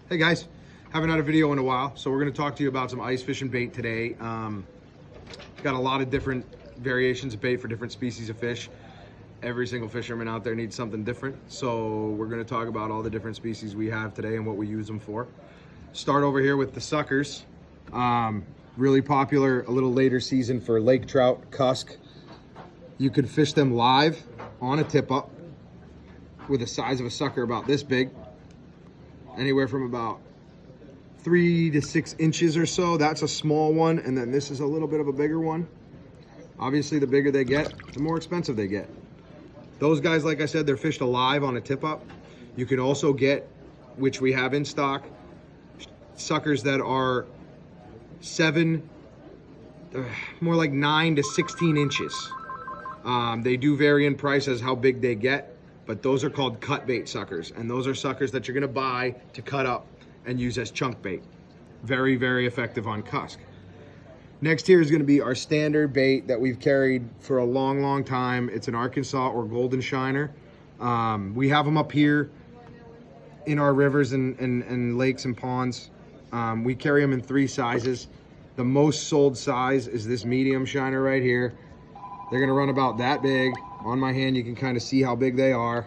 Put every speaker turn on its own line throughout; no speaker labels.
Hey guys, haven't had a video in a while, so we're going to talk to you about some ice fishing bait today. Got a lot of different variations of bait for different species of fish. Every single fisherman out there needs something different, so we're going to talk about all the different species we have today and what we use them for. Start over here with the suckers. Really popular a little later season for lake trout, cusk. You could fish them live on a tip up with the size of a sucker about this big. Anywhere from about 3 to 6 inches or so. That's a small one, and then this is a little bit of a bigger one. Obviously, the bigger they get, the more expensive they get. Those guys, like I said, they're fished alive on a tip-up. You can also get, which we have in stock, suckers that are more like 9 to 16 inches. They do vary in price as how big they get. But those are called cut bait suckers. And those are suckers that you're gonna buy to cut up and use as chunk bait. Very, very effective on cusk. Next here is gonna be our standard bait that we've carried for a long, long time. It's an Arkansas or golden shiner. We have them up here in our rivers and lakes and ponds. We carry them in 3 sizes. The most sold size is this medium shiner right here. They're gonna run about that big. On my hand, you can kind of see how big they are.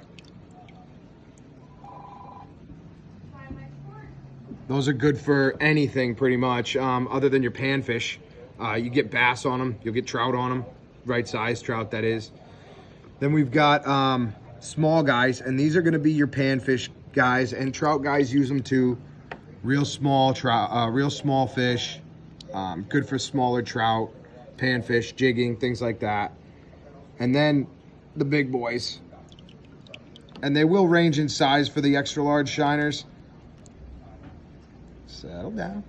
Those are good for anything pretty much, other than your panfish. You get bass on them, you'll get trout on them, right size trout that is. Then we've got small guys, and these are gonna be your panfish guys, and trout guys use them too. Real small trout, real small fish, good for smaller trout, panfish, jigging, things like that. And then the big boys, and they will range in size for the extra large shiners. Settle down.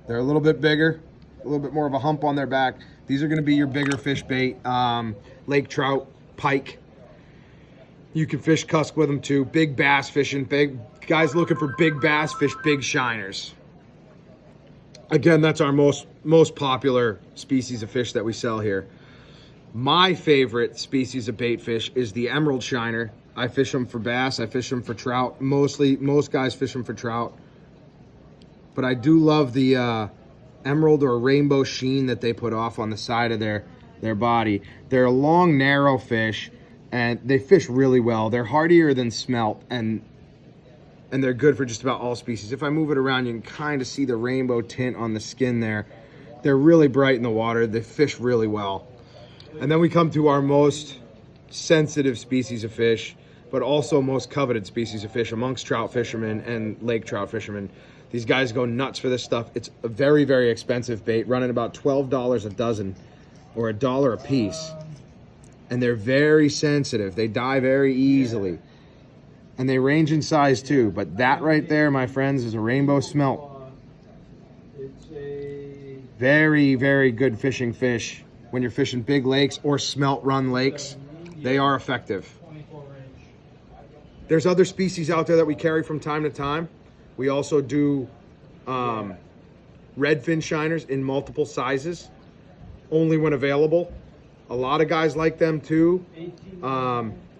They're a little bit bigger, a little bit more of a hump on their back. These are going to be your bigger fish bait, lake trout, pike. You can fish cusk with them too. Big bass fishing, big guys looking for big bass fish, big shiners. Again, that's our most popular species of fish that we sell here. My favorite species of bait fish is the emerald shiner. I fish them for bass, I fish them for trout. Most guys fish them for trout. But I do love the emerald or rainbow sheen that they put off on the side of their body. They're a long, narrow fish, and they fish really well. They're hardier than smelt, and they're good for just about all species. If I move it around, you can kind of see the rainbow tint on the skin there. They're really bright in the water. They fish really well. And then we come to our most sensitive species of fish, but also most coveted species of fish amongst trout fishermen and lake trout fishermen. These guys go nuts for this stuff. It's a very, very expensive bait, running about $12 a dozen or $1 a piece. And they're very sensitive. They die very easily. And they range in size too. But that right there, my friends, is a rainbow smelt. Very, very good fishing fish. When you're fishing big lakes or smelt run lakes, they are effective. There's other species out there that we carry from time to time. We also do redfin shiners in multiple sizes, only when available. A lot of guys like them too.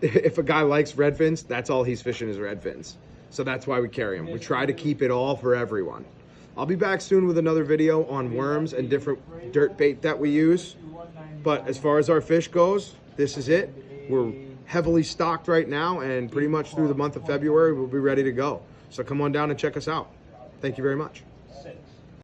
If a guy likes redfins, that's all he's fishing is redfins. So that's why we carry them. We try to keep it all for everyone. I'll be back soon with another video on worms and different dirt bait that we use. But as far as our fish goes, this is it. We're heavily stocked right now, and pretty much through the month of February, we'll be ready to go. So come on down and check us out. Thank you very much.